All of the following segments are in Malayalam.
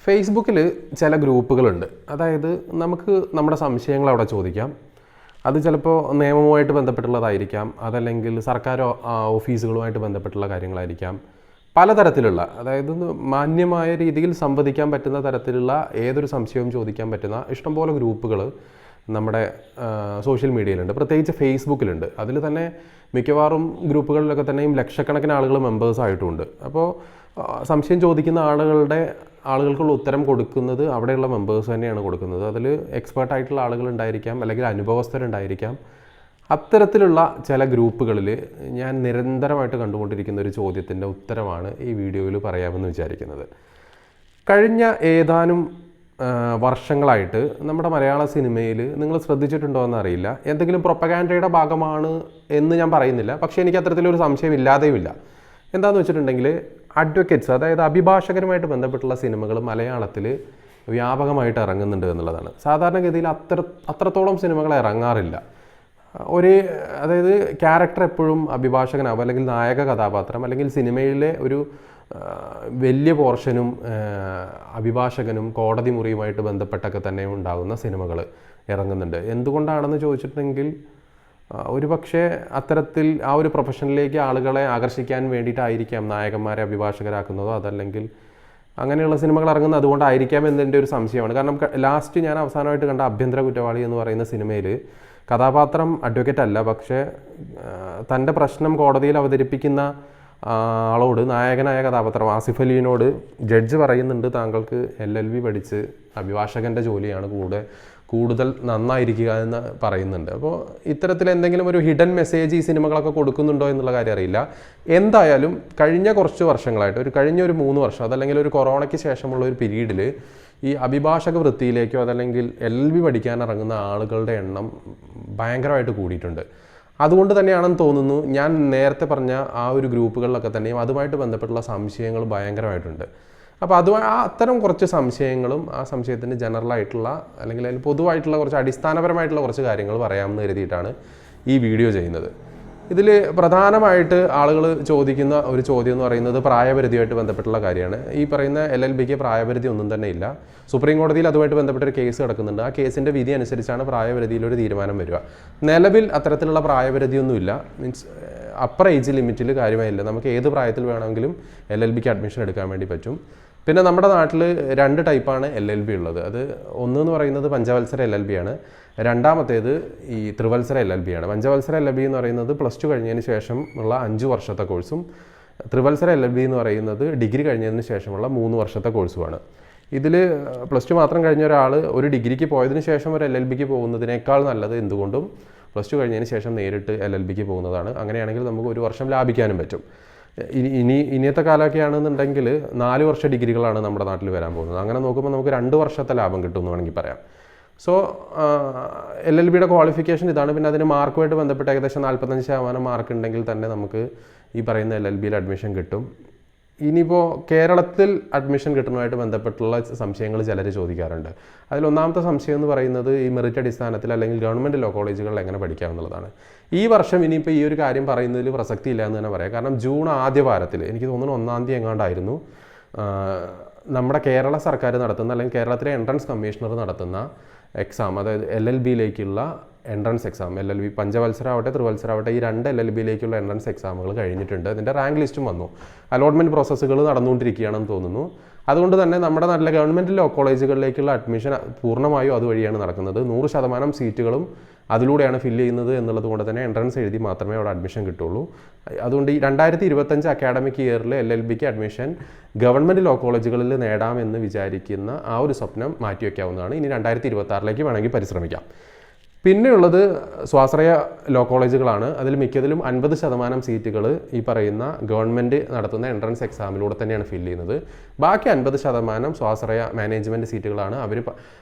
ഫേസ്ബുക്കിൽ ചില ഗ്രൂപ്പുകളുണ്ട്. അതായത് നമുക്ക് നമ്മുടെ സംശയങ്ങൾ അവിടെ ചോദിക്കാം. അത് ചിലപ്പോൾ നിയമവുമായിട്ട് ബന്ധപ്പെട്ടുള്ളതായിരിക്കാം, അതല്ലെങ്കിൽ സർക്കാർ ഓഫീസുകളുമായിട്ട് ബന്ധപ്പെട്ടുള്ള കാര്യങ്ങളായിരിക്കാം. പലതരത്തിലുള്ള, അതായത് മാന്യമായ രീതിയിൽ സംവദിക്കാൻ പറ്റുന്ന തരത്തിലുള്ള ഏതൊരു സംശയവും ചോദിക്കാൻ പറ്റുന്ന ഇഷ്ടംപോലെ ഗ്രൂപ്പുകൾ നമ്മുടെ സോഷ്യൽ മീഡിയയിലുണ്ട്, പ്രത്യേകിച്ച് ഫേസ്ബുക്കിലുണ്ട്. അതിൽ തന്നെ മിക്കവാറും ഗ്രൂപ്പുകളിലൊക്കെ തന്നെയും ലക്ഷക്കണക്കിന് ആളുകൾ മെമ്പേഴ്സ് ആയിട്ടുമുണ്ട്. അപ്പോൾ സംശയം ചോദിക്കുന്ന ആളുകൾക്കുള്ള ഉത്തരം കൊടുക്കുന്നത് അവിടെയുള്ള മെമ്പേഴ്സ് തന്നെയാണ് കൊടുക്കുന്നത്. അതിൽ എക്സ്പേർട്ടായിട്ടുള്ള ആളുകളുണ്ടായിരിക്കാം, അല്ലെങ്കിൽ അനുഭവസ്ഥരുണ്ടായിരിക്കാം. അത്തരത്തിലുള്ള ചില ഗ്രൂപ്പുകളിൽ ഞാൻ നിരന്തരമായിട്ട് കണ്ടുകൊണ്ടിരിക്കുന്ന ഒരു ചോദ്യത്തിൻ്റെ ഉത്തരമാണ് ഈ വീഡിയോയിൽ പറയാമെന്ന് വിചാരിക്കുന്നത്. കഴിഞ്ഞ ഏതാനും വർഷങ്ങളായിട്ട് നമ്മുടെ മലയാള സിനിമയിൽ നിങ്ങൾ ശ്രദ്ധിച്ചിട്ടുണ്ടോ എന്നറിയില്ല, എന്തെങ്കിലും പ്രൊപ്പഗാൻഡയുടെ ഭാഗമാണ് എന്ന് ഞാൻ പറയുന്നില്ല, പക്ഷേ എനിക്ക് അത്തരത്തിലൊരു സംശയം ഇല്ലാതെയുമില്ല. എന്താണെന്ന് വെച്ചിട്ടുണ്ടെങ്കിൽ അഡ്വക്കേറ്റ്സ്, അതായത് അഭിഭാഷകരുമായിട്ട് ബന്ധപ്പെട്ടുള്ള സിനിമകൾ മലയാളത്തിൽ വ്യാപകമായിട്ട് ഇറങ്ങുന്നുണ്ട് എന്നുള്ളതാണ്. സാധാരണഗതിയിൽ അത്രത്തോളം സിനിമകൾ ഇറങ്ങാറില്ല. അതായത് ക്യാരക്ടർ എപ്പോഴും അഭിഭാഷകനാവും, അല്ലെങ്കിൽ നായക കഥാപാത്രം, അല്ലെങ്കിൽ സിനിമയിലെ ഒരു വലിയ പോർഷനും അഭിഭാഷകനും കോടതി മുറിയുമായിട്ട് ബന്ധപ്പെട്ടൊക്കെ തന്നെ ഉണ്ടാകുന്ന സിനിമകൾ ഇറങ്ങുന്നുണ്ട്. എന്തുകൊണ്ടാണെന്ന് ചോദിച്ചിട്ടുണ്ടെങ്കിൽ ഒരുപക്ഷെ അത്തരത്തിൽ ആ ഒരു പ്രൊഫഷനിലേക്ക് ആളുകളെ ആകർഷിക്കാൻ വേണ്ടിയിട്ടായിരിക്കാം നായകന്മാരെ അഭിഭാഷകരാക്കുന്നതോ, അതല്ലെങ്കിൽ അങ്ങനെയുള്ള സിനിമകൾ ഇറങ്ങുന്നത് അതുകൊണ്ടായിരിക്കാം എന്നതിൻ്റെ ഒരു സംശയമാണ്. കാരണം ലാസ്റ്റ് ഞാൻ അവസാനമായിട്ട് കണ്ട ആഭ്യന്തര കുറ്റവാളി എന്ന് പറയുന്ന സിനിമയിൽ കഥാപാത്രം അഡ്വക്കേറ്റ് അല്ല, പക്ഷേ തൻ്റെ പ്രശ്നം കോടതിയിൽ അവതരിപ്പിക്കുന്ന ആളോട്, നായകനായ കഥാപാത്രം ആസിഫ് അലിയോട് ജഡ്ജ് പറയുന്നുണ്ട്, താങ്കൾക്ക് LLB പഠിച്ച് അഭിഭാഷകൻ്റെ ജോലിയാണ് കൂടുതൽ നന്നായിരിക്കുക എന്ന് പറയുന്നുണ്ട്. അപ്പോൾ ഇത്തരത്തിൽ എന്തെങ്കിലും ഒരു ഹിഡൻ മെസ്സേജ് ഈ സിനിമകളൊക്കെ കൊടുക്കുന്നുണ്ടോ എന്നുള്ള കാര്യം അറിയില്ല. എന്തായാലും കഴിഞ്ഞ കുറച്ച് വർഷങ്ങളായിട്ട്, കഴിഞ്ഞ ഒരു 3 വർഷം, അതല്ലെങ്കിൽ ഒരു കൊറോണയ്ക്ക് ശേഷമുള്ള ഒരു പീരീഡിൽ ഈ അഭിഭാഷക വൃത്തിയിലേക്കോ അതല്ലെങ്കിൽ LLB പഠിക്കാൻ ഇറങ്ങുന്ന ആളുകളുടെ എണ്ണം ഭയങ്കരമായിട്ട് കൂടിയിട്ടുണ്ട്. അതുകൊണ്ട് തന്നെയാണെന്ന് തോന്നുന്നു ഞാൻ നേരത്തെ പറഞ്ഞ ആ ഒരു ഗ്രൂപ്പുകളിലൊക്കെ തന്നെയും അതുമായിട്ട് ബന്ധപ്പെട്ടുള്ള സംശയങ്ങൾ ഭയങ്കരമായിട്ടുണ്ട്. അപ്പോൾ അത്തരം കുറച്ച് സംശയങ്ങളും ആ സംശയത്തിന് ജനറലായിട്ടുള്ള, അല്ലെങ്കിൽ അതിൽ പൊതുവായിട്ടുള്ള കുറച്ച് അടിസ്ഥാനപരമായിട്ടുള്ള കുറച്ച് കാര്യങ്ങൾ പറയാമെന്ന് കരുതിയിട്ടാണ് ഈ വീഡിയോ ചെയ്യുന്നത്. ഇതിൽ പ്രധാനമായിട്ട് ആളുകൾ ചോദിക്കുന്ന ഒരു ചോദ്യം എന്ന് പറയുന്നത് പ്രായപരിധിയുമായിട്ട് ബന്ധപ്പെട്ടുള്ള കാര്യമാണ്. ഈ പറയുന്ന LLBക്ക് പ്രായപരിധി ഒന്നും തന്നെ ഇല്ല. സുപ്രീം കോടതിയിൽ അതുമായിട്ട് ബന്ധപ്പെട്ടൊരു കേസ് കിടക്കുന്നുണ്ട്. ആ കേസിൻ്റെ വിധി അനുസരിച്ചാണ് പ്രായപരിധിയിലൊരു തീരുമാനം വരിക. നിലവിൽ അത്തരത്തിലുള്ള പ്രായപരിധിയൊന്നുമില്ല. മീൻസ് അപ്പർ ഏജ് ലിമിറ്റിൽ കാര്യമായില്ല. നമുക്ക് ഏത് പ്രായത്തിൽ വേണമെങ്കിലും LLBക്ക് അഡ്മിഷൻ എടുക്കാൻ വേണ്ടി പറ്റും. പിന്നെ നമ്മുടെ നാട്ടിൽ 2 ടൈപ്പാണ് LLB ഉള്ളത്. അത് ഒന്നെന്ന് പറയുന്നത് പഞ്ചവത്സര LLB ആണ്, രണ്ടാമത്തേത് ഈ ത്രിവത്സര LLB ആണ്. പഞ്ചവത്സര LLB എന്ന് പറയുന്നത് +2 കഴിഞ്ഞതിന് ശേഷം ഉള്ള 5 വർഷത്തെ കോഴ്സും, ത്രിവത്സര LLB എന്ന് പറയുന്നത് ഡിഗ്രി കഴിഞ്ഞതിന് ശേഷമുള്ള 3 വർഷത്തെ കോഴ്സുമാണ്. ഇതിൽ +2 മാത്രം കഴിഞ്ഞ ഒരാൾ ഒരു ഡിഗ്രിക്ക് പോയതിന് ശേഷം ഒരു LLBക്ക് പോകുന്നതിനേക്കാൾ നല്ലത് എന്തുകൊണ്ടും +2 കഴിഞ്ഞതിന് ശേഷം നേരിട്ട് LLBക്ക് പോകുന്നതാണ്. അങ്ങനെയാണെങ്കിൽ നമുക്ക് 1 വർഷം ലാഭിക്കാനും പറ്റും. ഇനിയത്തെ കാലമൊക്കെ ആണെന്നുണ്ടെങ്കിൽ 4 വർഷ ഡിഗ്രികളാണ് നമ്മുടെ നാട്ടിൽ വരാൻ പോകുന്നത്. അങ്ങനെ നോക്കുമ്പോൾ നമുക്ക് 2 വർഷത്തെ ലാഭം കിട്ടുമെന്ന് വേണമെങ്കിൽ പറയാം. സോ LLBയുടെ ക്വാളിഫിക്കേഷൻ ഇതാണ്. പിന്നെ അതിന് മാർക്കുമായിട്ട് ബന്ധപ്പെട്ട് ഏകദേശം 45% മാർക്ക് ഉണ്ടെങ്കിൽ തന്നെ നമുക്ക് ഈ പറയുന്ന LLBയിൽ അഡ്മിഷൻ കിട്ടും. ഇനിയിപ്പോൾ കേരളത്തിൽ അഡ്മിഷൻ കിട്ടുന്നതുമായിട്ട് ബന്ധപ്പെട്ടുള്ള സംശയങ്ങൾ ചിലർ ചോദിക്കാറുണ്ട്. അതിലൊന്നാമത്തെ സംശയം എന്ന് പറയുന്നത് ഈ മെറിറ്റ് അടിസ്ഥാനത്തിൽ അല്ലെങ്കിൽ ഗവൺമെൻറ് ലോ കോളേജുകളിൽ എങ്ങനെ പഠിക്കാമെന്നുള്ളതാണ്. ഈ വർഷം ഇനിയിപ്പോൾ ഈ ഒരു കാര്യം പറയുന്നതിൽ പ്രസക്തി ഇല്ല എന്ന് തന്നെ പറയാം. കാരണം ജൂൺ ആദ്യ വാരത്തിൽ, എനിക്ക് തോന്നുന്നു 1-ാം തീയതി എങ്ങാണ്ടായിരുന്നു, നമ്മുടെ കേരള സർക്കാർ നടത്തുന്ന, അല്ലെങ്കിൽ കേരളത്തിലെ എൻട്രൻസ് കമ്മീഷണർ നടത്തുന്ന എക്സാം, അതായത് LLBയിലേക്കുള്ള എൻട്രൻസ് എക്സാം, LLB പഞ്ചവത്സരമാവട്ടെ ത്രിവത്സരമാവട്ടെ ഈ 2 LLBയിലേക്കുള്ള എൻട്രൻസ് എക്സാമുകൾ കഴിഞ്ഞിട്ടുണ്ട്. അതിൻ്റെ റാങ്ക് ലിസ്റ്റും വന്നു. അലോട്ട്മെൻറ്റ് പ്രോസസ്സുകൾ നടന്നുകൊണ്ടിരിക്കുകയാണെന്ന് തോന്നുന്നു. അതുകൊണ്ട് തന്നെ നമ്മുടെ നാട്ടിലെ ഗവൺമെൻറ് ലോ കോളേജുകളിലേക്കുള്ള അഡ്മിഷൻ പൂർണ്ണമായും അതുവഴിയാണ് നടക്കുന്നത്. 100% സീറ്റുകളും അതിലൂടെയാണ് ഫില്ല് ചെയ്യുന്നത് എന്നുള്ളത് കൊണ്ട് തന്നെ എൻട്രൻസ് എഴുതി മാത്രമേ അവിടെ അഡ്മിഷൻ കിട്ടുള്ളൂ. അതുകൊണ്ട് ഈ 2025 അക്കാഡമിക് ഇയറിൽ LLBക്ക് അഡ്മിഷൻ ഗവൺമെൻറ് ലോ കോളേജുകളിൽ നേടാമെന്ന് വിചാരിക്കുന്ന ആ ഒരു സ്വപ്നം മാറ്റിവെക്കാവുന്നതാണ്. ഇനി 2026 വേണമെങ്കിൽ പരിശ്രമിക്കാം. പിന്നെയുള്ളത് സ്വാശ്രയ ലോ കോളേജുകളാണ്. അതിൽ മിക്കതിലും 50% സീറ്റുകൾ ഈ പറയുന്ന ഗവൺമെൻറ് നടത്തുന്ന എൻട്രൻസ് എക്സാമിലൂടെ തന്നെയാണ് ഫില്ല് ചെയ്യുന്നത്. ബാക്കി 50% സ്വാശ്രയ മാനേജ്മെൻറ്റ് സീറ്റുകളാണ്. അവർ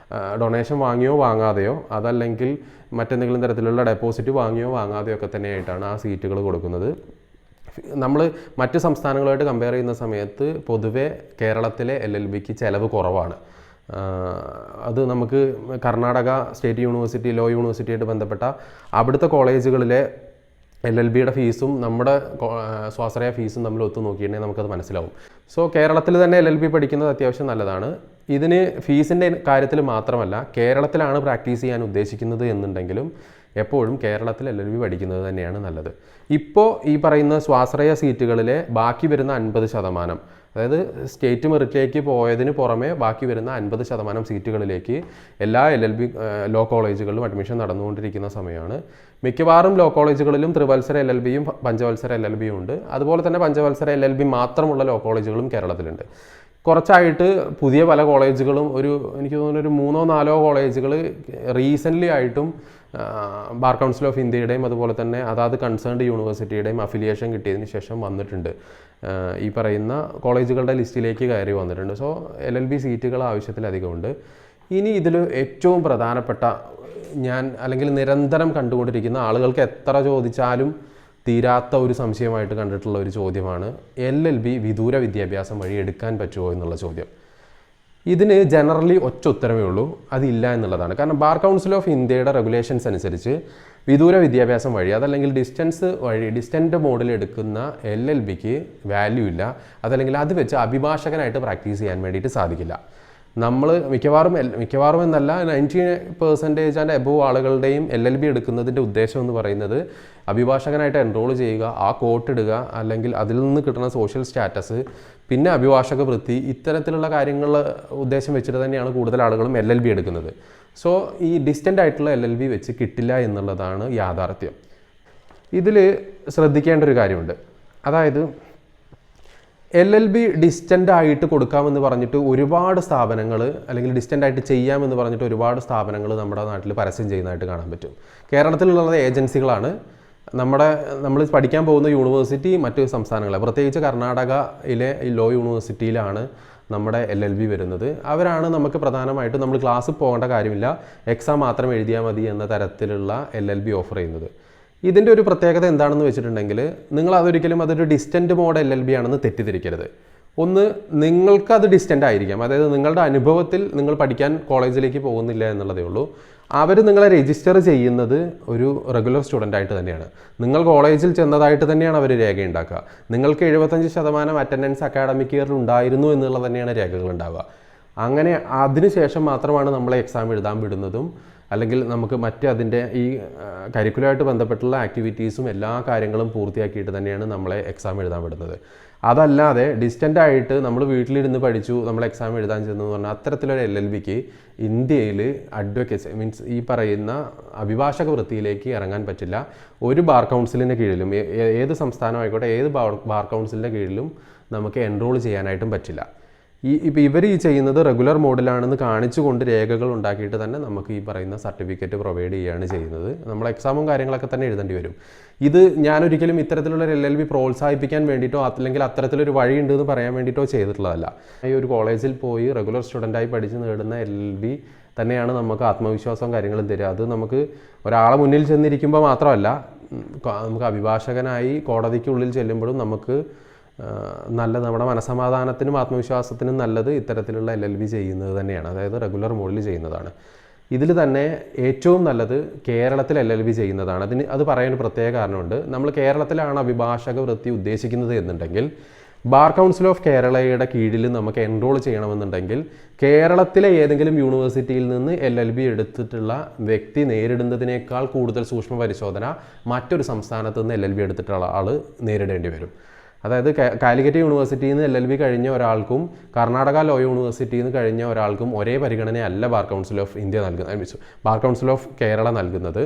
ഡൊണേഷൻ വാങ്ങിയോ വാങ്ങാതെയോ, അതല്ലെങ്കിൽ മറ്റെന്തെങ്കിലും തരത്തിലുള്ള ഡെപ്പോസിറ്റ് വാങ്ങിയോ വാങ്ങാതെയോ ഒക്കെ തന്നെയായിട്ടാണ് ആ സീറ്റുകൾ കൊടുക്കുന്നത്. നമ്മൾ മറ്റ് സംസ്ഥാനങ്ങളുമായിട്ട് കമ്പയർ ചെയ്യുന്ന സമയത്ത് പൊതുവെ കേരളത്തിലെ LLBക്ക് ചിലവ് കുറവാണ്. അത് നമുക്ക് കർണാടക സ്റ്റേറ്റ് യൂണിവേഴ്സിറ്റി, ലോ യൂണിവേഴ്സിറ്റിയായിട്ട് ബന്ധപ്പെട്ട അവിടുത്തെ കോളേജുകളിലെ LLBയുടെ ഫീസും നമ്മുടെ സ്വാശ്രയ ഫീസും തമ്മിൽ ഒത്തു നോക്കിയിട്ടുണ്ടെങ്കിൽ നമുക്കത് മനസ്സിലാവും. സോ കേരളത്തിൽ തന്നെ LLB പഠിക്കുന്നത് അത്യാവശ്യം നല്ലതാണ്. ഇതിന് ഫീസിൻ്റെ കാര്യത്തിൽ മാത്രമല്ല, കേരളത്തിലാണ് പ്രാക്ടീസ് ചെയ്യാൻ ഉദ്ദേശിക്കുന്നത് എന്നുണ്ടെങ്കിലും എപ്പോഴും കേരളത്തിൽ LLB പഠിക്കുന്നത് തന്നെയാണ് നല്ലത്. ഇപ്പോൾ ഈ പറയുന്ന സ്വാശ്രയ സീറ്റുകളിലെ ബാക്കി വരുന്ന 50%, അതായത് സ്റ്റേറ്റ് മെറിറ്റിലേക്ക് പോയതിന് പുറമെ ബാക്കി വരുന്ന 50% സീറ്റുകളിലേക്ക് എല്ലാ LLB ലോ കോളേജുകളിലും അഡ്മിഷൻ നടന്നുകൊണ്ടിരിക്കുന്ന സമയമാണ്. മിക്കവാറും ലോ കോളേജുകളിലും ത്രിവത്സര LLBയും പഞ്ചവത്സര LLBയും ഉണ്ട്. അതുപോലെ തന്നെ പഞ്ചവത്സര LLB മാത്രമുള്ള ലോ കോളേജുകളും കേരളത്തിലുണ്ട്. കുറച്ചായിട്ട് പുതിയ പല കോളേജുകളും എനിക്ക് തോന്നുന്നു ഒരു 3-4 കോളേജുകൾ റീസെൻ്റ്ലി ആയിട്ടും ബാർ കൗൺസിൽ ഓഫ് ഇന്ത്യയുടെയും അതുപോലെ തന്നെ അതാത് കൺസേൺഡ് യൂണിവേഴ്സിറ്റിയുടെയും അഫിലിയേഷൻ കിട്ടിയതിന് ശേഷം വന്നിട്ടുണ്ട്. ഈ പറയുന്ന കോളേജുകളുടെ ലിസ്റ്റിലേക്ക് കയറി വന്നിട്ടുണ്ട്. സോ LLB സീറ്റുകൾ ആവശ്യത്തിലധികമുണ്ട്. ഇനി ഇതിൽ ഏറ്റവും പ്രധാനപ്പെട്ട അല്ലെങ്കിൽ നിരന്തരം കണ്ടുകൊണ്ടിരിക്കുന്ന, ആളുകൾക്ക് എത്ര ചോദിച്ചാലും തീരാത്ത ഒരു സംശയമായിട്ട് കണ്ടിട്ടുള്ള ഒരു ചോദ്യമാണ് LLB വിദൂര വിദ്യാഭ്യാസം വഴി എടുക്കാൻ പറ്റുമോ എന്നുള്ള ചോദ്യം. ഇതിന് ജനറലി ഒറ്റ ഉത്തരമേ ഉള്ളൂ, അതില്ല എന്നുള്ളതാണ്. കാരണം ബാർ കൗൺസിൽ ഓഫ് ഇന്ത്യയുടെ റെഗുലേഷൻസ് അനുസരിച്ച് വിദൂര വിദ്യാഭ്യാസം വഴി അതല്ലെങ്കിൽ ഡിസ്റ്റൻറ്റ് മോഡിൽ എടുക്കുന്ന LLBക്ക് വാല്യൂ ഇല്ല. അതല്ലെങ്കിൽ അത് വെച്ച് അഭിഭാഷകനായിട്ട് പ്രാക്ടീസ് ചെയ്യാൻ വേണ്ടിയിട്ട് സാധിക്കില്ല. നമ്മൾ മിക്കവാറും എന്നല്ല 90% ആൻഡ് എബോവ് ആളുകളുടെയും LLB എടുക്കുന്നതിൻ്റെ ഉദ്ദേശം എന്ന് പറയുന്നത് അഭിഭാഷകനായിട്ട് എൻറോൾ ചെയ്യുക, ആ കോട്ട് ഇടുക, അല്ലെങ്കിൽ അതിൽ നിന്ന് കിട്ടുന്ന സോഷ്യൽ സ്റ്റാറ്റസ്, പിന്നെ അഭിഭാഷക വൃത്തി, ഇത്തരത്തിലുള്ള കാര്യങ്ങൾ ഉദ്ദേശം വെച്ചിട്ട് തന്നെയാണ് കൂടുതൽ ആളുകളും LLB എടുക്കുന്നത്. സോ ഈ ഡിസ്റ്റൻ്റ് ആയിട്ടുള്ള LLB വെച്ച് കിട്ടില്ല എന്നുള്ളതാണ് യാഥാർത്ഥ്യം. ഇതിൽ ശ്രദ്ധിക്കേണ്ട ഒരു കാര്യമുണ്ട്. അതായത് LLB ഡിസ്റ്റൻ്റ് ആയിട്ട് കൊടുക്കാമെന്ന് പറഞ്ഞിട്ട് ഒരുപാട് സ്ഥാപനങ്ങൾ, അല്ലെങ്കിൽ ഡിസ്റ്റൻ്റ് ആയിട്ട് ചെയ്യാമെന്ന് പറഞ്ഞിട്ട് ഒരുപാട് സ്ഥാപനങ്ങൾ നമ്മുടെ നാട്ടിൽ പരസ്യം ചെയ്യുന്നതായിട്ട് കാണാൻ പറ്റും. കേരളത്തിലുള്ളത് ഏജൻസികളാണ്. നമ്മൾ പഠിക്കാൻ പോകുന്ന യൂണിവേഴ്സിറ്റി മറ്റ് സംസ്ഥാനങ്ങളെ, പ്രത്യേകിച്ച് കർണാടകയിലെ ലോ യൂണിവേഴ്സിറ്റിയിലാണ് നമ്മുടെ LLB വരുന്നത്. അവരാണ് നമുക്ക് പ്രധാനമായിട്ടും നമ്മൾ ക്ലാസ്സിൽ പോകേണ്ട കാര്യമില്ല, എക്സാം മാത്രം എഴുതിയാൽ മതി എന്ന തരത്തിലുള്ള LLB ഓഫർ ചെയ്യുന്നത്. ഇതിൻ്റെ ഒരു പ്രത്യേകത എന്താണെന്ന് വെച്ചിട്ടുണ്ടെങ്കിൽ, നിങ്ങൾ അതൊരു ഡിസ്റ്റൻറ്റ് മോഡ് LLB ആണെന്ന് തെറ്റിദ്ധരിക്കരുത്. ഒന്ന്, നിങ്ങൾക്കത് ഡിസ്റ്റൻ്റ് ആയിരിക്കാം, അതായത് നിങ്ങളുടെ അനുഭവത്തിൽ നിങ്ങൾ പഠിക്കാൻ കോളേജിലേക്ക് പോകുന്നില്ല എന്നുള്ളതേ ഉള്ളൂ. അവർ നിങ്ങളെ രജിസ്റ്റർ ചെയ്യുന്നത് ഒരു റെഗുലർ സ്റ്റുഡൻ്റ് ആയിട്ട് തന്നെയാണ്. നിങ്ങൾ കോളേജിൽ ചെന്നതായിട്ട് തന്നെയാണ് അവർ രേഖയുണ്ടാക്കുക. നിങ്ങൾക്ക് 75% അറ്റൻഡൻസ് അക്കാഡമിക് ഇയറിൽ ഉണ്ടായിരുന്നു എന്നുള്ളത് തന്നെയാണ് രേഖകൾ ഉണ്ടാവുക. അങ്ങനെ അതിനുശേഷം മാത്രമാണ് നമ്മളെ എക്സാം എഴുതാൻ വിടുന്നതും, അല്ലെങ്കിൽ നമുക്ക് അതിൻ്റെ ഈ കരിക്കുലമായിട്ട് ബന്ധപ്പെട്ടുള്ള ആക്ടിവിറ്റീസും എല്ലാ കാര്യങ്ങളും പൂർത്തിയാക്കിയിട്ട് തന്നെയാണ് നമ്മളെ എക്സാം എഴുതാൻ വിടുന്നത്. അതല്ലാതെ ഡിസ്റ്റൻ്റ് ആയിട്ട് നമ്മൾ വീട്ടിലിരുന്ന് പഠിച്ചു നമ്മൾ എക്സാം എഴുതാൻ ചെന്നു പറഞ്ഞാൽ അത്തരത്തിലൊരു LLBക്ക് ഇന്ത്യയിൽ മീൻസ് ഈ പറയുന്ന അഭിഭാഷക വൃത്തിയിലേക്ക് ഇറങ്ങാൻ പറ്റില്ല. ഒരു ബാർ കൗൺസിലിൻ്റെ കീഴിലും, ഏത് സംസ്ഥാനമായിക്കോട്ടെ, ഏത് ബാർ കൗൺസിലിൻ്റെ കീഴിലും നമുക്ക് എൻറോൾ ചെയ്യാനായിട്ടും പറ്റില്ല. ഇപ്പോൾ ഇവർ ചെയ്യുന്നത് റെഗുലർ മോഡിലാണെന്ന് കാണിച്ചുകൊണ്ട് രേഖകൾ ഉണ്ടാക്കിയിട്ട് തന്നെ നമുക്ക് ഈ പറയുന്ന സർട്ടിഫിക്കറ്റ് പ്രൊവൈഡ് ചെയ്യുകയാണ് ചെയ്യുന്നത്. നമ്മൾ എക്സാമും കാര്യങ്ങളൊക്കെ തന്നെ എഴുതേണ്ടി വരും. ഇത് ഞാനൊരിക്കലും ഇത്തരത്തിലുള്ള LLB പ്രോത്സാഹിപ്പിക്കാൻ വേണ്ടിയിട്ടോ അല്ലെങ്കിൽ അത്തരത്തിലൊരു വഴിയുണ്ട് എന്ന് പറയാൻ വേണ്ടിയിട്ടോ ചെയ്തിട്ടുള്ളതല്ല. ഈ ഒരു കോളേജിൽ പോയി റെഗുലർ സ്റ്റുഡൻ്റായി പഠിച്ച് നേടുന്ന LLB തന്നെയാണ് നമുക്ക് ആത്മവിശ്വാസവും കാര്യങ്ങളും തരിക. അത് നമുക്ക് ഒരാളെ മുന്നിൽ ചെന്നിരിക്കുമ്പോൾ മാത്രമല്ല, നമുക്ക് അഭിഭാഷകനായി കോടതിക്കുള്ളിൽ ചെല്ലുമ്പോഴും നമുക്ക് നമ്മുടെ മനസ്സമാധാനത്തിനും ആത്മവിശ്വാസത്തിനും നല്ലത് ഇത്തരത്തിലുള്ള LLB ചെയ്യുന്നത് തന്നെയാണ്, അതായത് റെഗുലർ മോഡിൽ ചെയ്യുന്നതാണ്. ഇതിൽ തന്നെ ഏറ്റവും നല്ലത് കേരളത്തിൽ LLB ചെയ്യുന്നതാണ്. അത് പറയാൻ ഒരു പ്രത്യേക കാരണമുണ്ട്. നമ്മൾ കേരളത്തിലാണ് അഭിഭാഷക വൃത്തി ഉദ്ദേശിക്കുന്നത് എന്നുണ്ടെങ്കിൽ, ബാർ കൗൺസിൽ ഓഫ് കേരളയുടെ കീഴിൽ നമുക്ക് എൻറോൾ ചെയ്യണമെന്നുണ്ടെങ്കിൽ കേരളത്തിലെ ഏതെങ്കിലും യൂണിവേഴ്സിറ്റിയിൽ നിന്ന് LLB എടുത്തിട്ടുള്ള വ്യക്തി നേരിടുന്നതിനേക്കാൾ കൂടുതൽ സൂക്ഷ്മ പരിശോധന മറ്റൊരു സംസ്ഥാനത്ത് നിന്ന് LLB എടുത്തിട്ടുള്ള ആൾ നേരിടേണ്ടി വരും. അതായത് കാലിക്കറ്റ് യൂണിവേഴ്സിറ്റിയിൽ നിന്ന് LLB കഴിഞ്ഞ ഒരാൾക്കും കർണാടക ലോ യൂണിവേഴ്സിറ്റിയിൽ നിന്ന് കഴിഞ്ഞ ഒരാൾക്കും ഒരേ പരിഗണനയല്ല bar council of India bar council of Kerala നൽകുന്നത്.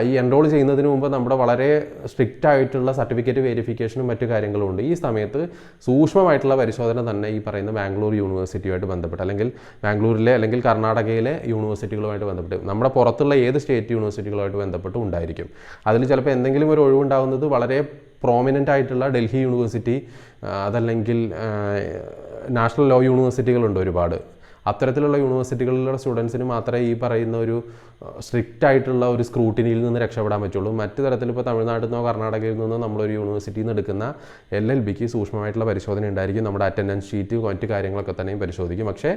ഈ എൻറോൾ ചെയ്യുന്നതിന് മുമ്പ് നമ്മുടെ വളരെ സ്ട്രിക്റ്റ് ആയിട്ടുള്ള സർട്ടിഫിക്കറ്റ് വെരിഫിക്കേഷനും മറ്റു കാര്യങ്ങളും ഉണ്ട്. ഈ സമയത്ത് സൂക്ഷ്മമായിട്ടുള്ള പരിശോധന തന്നെ ഈ പറയുന്ന ബാംഗ്ലൂർ യൂണിവേഴ്സിറ്റിയുമായിട്ട് ബന്ധപ്പെട്ട്, അല്ലെങ്കിൽ ബാംഗ്ലൂരിലെ അല്ലെങ്കിൽ കർണാടകയിലെ യൂണിവേഴ്സിറ്റികളുമായിട്ട് ബന്ധപ്പെട്ട്, നമ്മുടെ പുറത്തുള്ള ഏത് സ്റ്റേറ്റ് യൂണിവേഴ്സിറ്റികളുമായിട്ട് ബന്ധപ്പെട്ടും ഉണ്ടായിരിക്കും. അതിൽ ചിലപ്പോൾ എന്തെങ്കിലും ഒരു ഒഴിവുണ്ടാകുന്നത് വളരെ പ്രോമിനൻ്റ് ആയിട്ടുള്ള ഡൽഹി യൂണിവേഴ്സിറ്റി, അതല്ലെങ്കിൽ നാഷണൽ ലോ യൂണിവേഴ്സിറ്റികളുണ്ട് ഒരുപാട്. അത്തരത്തിലുള്ള യൂണിവേഴ്സിറ്റികളിലുള്ള സ്റ്റുഡൻസിന് മാത്രമേ ഈ പറയുന്ന ഒരു സ്ട്രിക്റ്റ് ആയിട്ടുള്ള ഒരു സ്ക്രൂട്ടിനിയിൽ നിന്ന് രക്ഷപ്പെടാൻ പറ്റുള്ളൂ. മറ്റു തരത്തിൽ ഇപ്പോൾ തമിഴ്നാട്ടിൽ നിന്നോ കർണാടകയിൽ നിന്നോ നമ്മളൊരു യൂണിവേഴ്സിറ്റിയിൽ നിന്ന് എടുക്കുന്ന LLBക്ക് സൂക്ഷ്മമായിട്ടുള്ള പരിശോധന ഉണ്ടായിരിക്കും. നമ്മുടെ അറ്റൻഡൻസ് ഷീറ്റ് മറ്റു കാര്യങ്ങളൊക്കെ തന്നെയും പരിശോധിക്കും. പക്ഷേ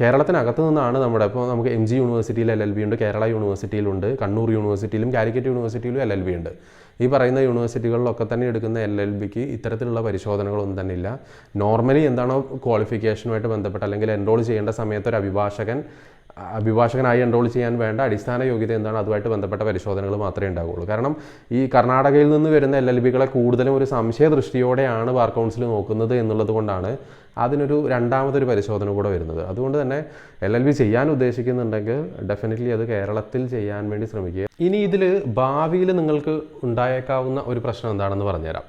കേരളത്തിനകത്ത് നിന്നാണ് ഇപ്പോൾ നമുക്ക് MG യൂണിവേഴ്സിറ്റിയിൽ LLB ഉണ്ട്, കേരള യൂണിവേഴ്സിറ്റിയിലുണ്ട്, കണ്ണൂർ യൂണിവേഴ്സിറ്റിയിലും കാലിക്കറ്റ് യൂണിവേഴ്സിറ്റിയിലും LLB ഉണ്ട്. ഈ പറയുന്ന യൂണിവേഴ്സിറ്റികളിലൊക്കെ തന്നെ എടുക്കുന്ന LLBക്ക് ഇത്തരത്തിലുള്ള പരിശോധനകളൊന്നും തന്നെ ഇല്ല. നോർമലി എന്താണോ ക്വാളിഫിക്കേഷനുമായിട്ട് ബന്ധപ്പെട്ട് അല്ലെങ്കിൽ എൻറോൾ ചെയ്യേണ്ട സമയത്ത് ഒരു അഭിഭാഷകനായി എൻറോൾ ചെയ്യാൻ വേണ്ട അടിസ്ഥാന യോഗ്യത എന്താണ്, അതുമായിട്ട് ബന്ധപ്പെട്ട പരിശോധനകൾ മാത്രമേ ഉണ്ടാവുകയുള്ളൂ. കാരണം ഈ കർണാടകയിൽ നിന്ന് വരുന്ന LLBകളെ കൂടുതലും ഒരു സംശയ ദൃഷ്ടിയോടെയാണ് ബാർ കൗൺസിൽ നോക്കുന്നത് എന്നുള്ളത് കൊണ്ടാണ് അതിനൊരു രണ്ടാമതൊരു പരിശോധന കൂടെ വരുന്നത്. അതുകൊണ്ട് തന്നെ LLB ചെയ്യാൻ ഉദ്ദേശിക്കുന്നുണ്ടെങ്കിൽ ഡെഫിനറ്റ്ലി അത് കേരളത്തിൽ ചെയ്യാൻ വേണ്ടി ശ്രമിക്കുക. ഇനി ഇതിൽ ഭാവിയിൽ നിങ്ങൾക്ക് ഉണ്ടായേക്കാവുന്ന ഒരു പ്രശ്നം എന്താണെന്ന് പറഞ്ഞുതരാം.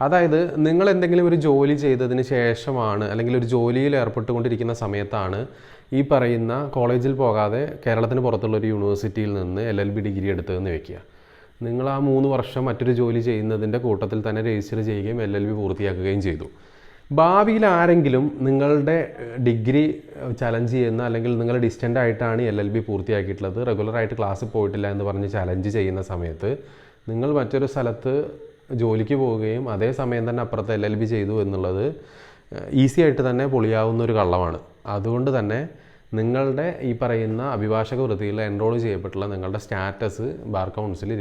അതായത് നിങ്ങൾ എന്തെങ്കിലും ഒരു ജോലി ചെയ്തതിന് ശേഷമാണ് അല്ലെങ്കിൽ ഒരു ജോലിയിൽ ഏർപ്പെട്ടുകൊണ്ടിരിക്കുന്ന സമയത്താണ് ഈ പറയുന്ന കോളേജിൽ പോകാതെ കേരളത്തിന് പുറത്തുള്ളൊരു യൂണിവേഴ്സിറ്റിയിൽ നിന്ന് LLB ഡിഗ്രി എടുത്തതെന്ന് വെക്കുക. നിങ്ങൾ ആ 3 വർഷം മറ്റൊരു ജോലി ചെയ്യുന്നതിൻ്റെ കൂട്ടത്തിൽ തന്നെ രജിസ്റ്റർ ചെയ്യുകയും LLB പൂർത്തിയാക്കുകയും ചെയ്തു. ഭാവിയിൽ ആരെങ്കിലും നിങ്ങളുടെ ഡിഗ്രി ചലഞ്ച് ചെയ്യുന്ന അല്ലെങ്കിൽ നിങ്ങൾ ഡിസ്റ്റൻ്റ് ആയിട്ടാണ് LLB പൂർത്തിയാക്കിയിട്ടുള്ളത്, റെഗുലറായിട്ട് ക്ലാസ്സിൽ പോയിട്ടില്ല എന്ന് പറഞ്ഞ് ചലഞ്ച് ചെയ്യുന്ന സമയത്ത് നിങ്ങൾ മറ്റൊരു സ്ഥലത്ത് ജോലിക്ക് പോവുകയും അതേ സമയം തന്നെ അപ്പുറത്ത് LLB ചെയ്തു എന്നുള്ളത് ഈസി ആയിട്ട് തന്നെ പൊളിയാവുന്ന ഒരു കള്ളമാണ്. അതുകൊണ്ട് തന്നെ നിങ്ങളുടെ ഈ പറയുന്ന അഭിഭാഷക വൃത്തിയിൽ എൻറോൾ ചെയ്യപ്പെട്ടുള്ള നിങ്ങളുടെ സ്റ്റാറ്റസ് ബാർ കൗൺസിൽ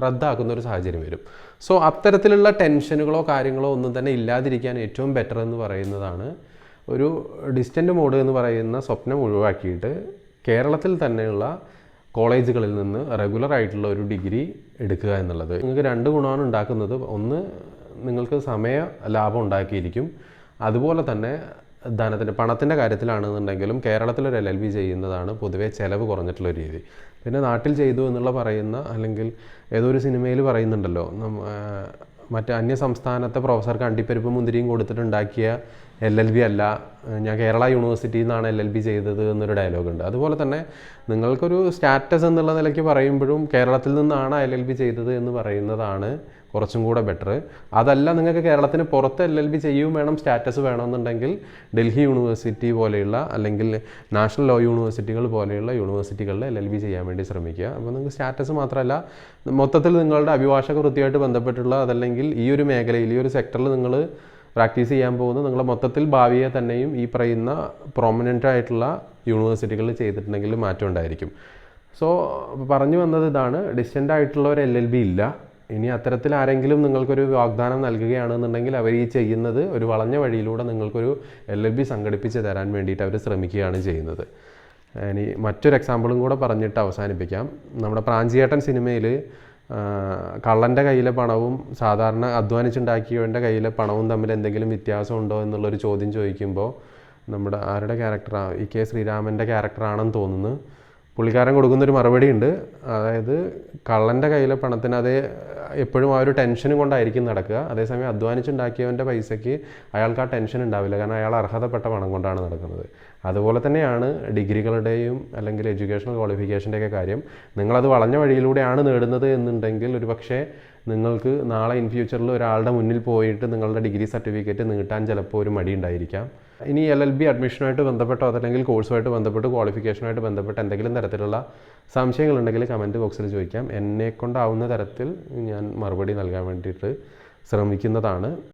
റദ്ദാക്കുന്ന ഒരു സാഹചര്യം വരും. സോ അത്തരത്തിലുള്ള ടെൻഷനുകളോ കാര്യങ്ങളോ ഒന്നും തന്നെ ഇല്ലാതിരിക്കാൻ ഏറ്റവും ബെറ്റർ എന്ന് പറയുന്നതാണ് ഒരു ഡിസ്റ്റൻ്റ് മോഡ് എന്ന് പറയുന്ന സ്വപ്നം ഒഴിവാക്കിയിട്ട് കേരളത്തിൽ തന്നെയുള്ള കോളേജുകളിൽ നിന്ന് റെഗുലർ ആയിട്ടുള്ള ഒരു ഡിഗ്രി എടുക്കുക എന്നുള്ളത്. നിങ്ങൾക്ക് 2 ഗുണമാണ് ഉണ്ടാക്കുന്നത്. ഒന്ന്, നിങ്ങൾക്ക് സമയ ലാഭം ഉണ്ടാക്കിയിരിക്കും. അതുപോലെ തന്നെ പണത്തിൻ്റെ കാര്യത്തിലാണെന്നുണ്ടെങ്കിലും കേരളത്തിലൊരു LLB ചെയ്യുന്നതാണ് പൊതുവേ ചിലവ് കുറഞ്ഞിട്ടുള്ളൊരു രീതി. പിന്നെ നാട്ടിൽ ചെയ്തു എന്നുള്ള പറയുന്ന അല്ലെങ്കിൽ ഏതോ ഒരു സിനിമയിൽ പറയുന്നുണ്ടല്ലോ, മറ്റേ അന്യ സംസ്ഥാനത്തെ പ്രൊഫസർക്ക് അണ്ടിപ്പരിപ്പ് മുന്തിരിയും കൊടുത്തിട്ടുണ്ടാക്കിയ LLB അല്ല, ഞാൻ കേരള യൂണിവേഴ്സിറ്റിയിൽ നിന്നാണ് LLB ചെയ്തത് എന്നൊരു ഡയലോഗുണ്ട്. അതുപോലെ തന്നെ നിങ്ങൾക്കൊരു സ്റ്റാറ്റസ് എന്നുള്ള നിലയ്ക്ക് പറയുമ്പോഴും കേരളത്തിൽ നിന്നാണ് LLB ചെയ്തത് എന്ന് പറയുന്നതാണ് കുറച്ചും കൂടെ ബെറ്റർ. അതല്ല, നിങ്ങൾക്ക് കേരളത്തിന് പുറത്ത് LLB ചെയ്യുകയും വേണം, സ്റ്റാറ്റസ് വേണമെന്നുണ്ടെങ്കിൽ ഡൽഹി യൂണിവേഴ്സിറ്റി പോലെയുള്ള അല്ലെങ്കിൽ നാഷണൽ ലോ യൂണിവേഴ്സിറ്റികൾ പോലെയുള്ള യൂണിവേഴ്സിറ്റികളിൽ LLB ചെയ്യാൻ വേണ്ടി ശ്രമിക്കുക. അപ്പോൾ നിങ്ങൾക്ക് സ്റ്റാറ്റസ് മാത്രമല്ല, മൊത്തത്തിൽ നിങ്ങളുടെ അഭിഭാഷക വൃത്തിയായിട്ട് ബന്ധപ്പെട്ടുള്ള അതല്ലെങ്കിൽ ഈ ഒരു മേഖലയിൽ ഈ ഒരു സെക്ടറിൽ നിങ്ങൾ പ്രാക്ടീസ് ചെയ്യാൻ പോകുന്ന നിങ്ങളെ മൊത്തത്തിൽ ഭാവിയെ തന്നെയും ഈ പറയുന്ന പ്രൊമനൻ്റ് ആയിട്ടുള്ള യൂണിവേഴ്സിറ്റികളിൽ ചെയ്തിട്ടുണ്ടെങ്കിൽ മാറ്റം ഉണ്ടായിരിക്കും. സോ പറഞ്ഞു വന്നത് ഇതാണ്, ഡിസ്റ്റൻ്റ് ആയിട്ടുള്ള ഒരു LLB ഇല്ല. ഇനി അത്തരത്തിൽ ആരെങ്കിലും നിങ്ങൾക്കൊരു വാഗ്ദാനം നൽകുകയാണെന്നുണ്ടെങ്കിൽ അവർ ഈ ചെയ്യുന്നത് ഒരു വളഞ്ഞ വഴിയിലൂടെ നിങ്ങൾക്കൊരു LLB സംഘടിപ്പിച്ച് തരാൻ വേണ്ടിയിട്ട് അവർ ശ്രമിക്കുകയാണ് ചെയ്യുന്നത്. ഇനി മറ്റൊരു എക്സാമ്പിളും കൂടെ പറഞ്ഞിട്ട് അവസാനിപ്പിക്കാം. നമ്മുടെ പ്രാഞ്ചിയേട്ടൻ സിനിമയിൽ കള്ളൻ്റെ കയ്യിലെ പണവും സാധാരണ അധ്വാനിച്ചുണ്ടാക്കിയവൻ്റെ കയ്യിലെ പണവും തമ്മിൽ എന്തെങ്കിലും വ്യത്യാസമുണ്ടോ എന്നുള്ളൊരു ചോദ്യം ചോദിക്കുമ്പോൾ നമ്മുടെ ആരുടെ ക്യാരക്ടറാണ്, EK ശ്രീരാമൻ്റെ ക്യാരക്ടറാണെന്ന് തോന്നുന്നു, പുള്ളിക്കാരൻ കൊടുക്കുന്നൊരു മറുപടി ഉണ്ട്. അതായത് കള്ളൻ്റെ കയ്യിലെ പണത്തിന് അതേ എപ്പോഴും ആ ഒരു ടെൻഷനും കൊണ്ടായിരിക്കും നടക്കുക, അതേസമയം അധ്വാനിച്ചുണ്ടാക്കിയവൻ്റെ പൈസയ്ക്ക് അയാൾക്ക് ആ ടെൻഷൻ ഉണ്ടാവില്ല, കാരണം അയാൾ അർഹതപ്പെട്ട പണം കൊണ്ടാണ് നടക്കുന്നത്. അതുപോലെ തന്നെയാണ് ഡിഗ്രികളുടെയും അല്ലെങ്കിൽ എഡ്യൂക്കേഷണൽ ക്വാളിഫിക്കേഷൻ്റെയൊക്കെ കാര്യം. നിങ്ങളത് വളഞ്ഞ വഴിയിലൂടെയാണ് നേടുന്നത് എന്നുണ്ടെങ്കിൽ ഒരു പക്ഷേ നിങ്ങൾക്ക് നാളെ ഇൻ ഫ്യൂച്ചറിൽ ഒരാളുടെ മുന്നിൽ പോയിട്ട് നിങ്ങളുടെ ഡിഗ്രി സർട്ടിഫിക്കറ്റ് നീട്ടാൻ ചിലപ്പോൾ ഒരു മടി ഉണ്ടായിരിക്കാം. ഇനി LLB അഡ്മിഷനുമായിട്ട് ബന്ധപ്പെട്ടോ അതല്ലെങ്കിൽ കോഴ്സുമായിട്ട് ബന്ധപ്പെട്ട് ക്വാളിഫിക്കേഷനുമായിട്ട് ബന്ധപ്പെട്ട് എന്തെങ്കിലും തരത്തിലുള്ള സംശയങ്ങളുണ്ടെങ്കിൽ കമൻറ്റ് ബോക്സിൽ ചോദിക്കാം. എന്നെക്കൊണ്ടാവുന്ന തരത്തിൽ ഞാൻ മറുപടി നൽകാൻ വേണ്ടിയിട്ട് ശ്രമിക്കുന്നതാണ്.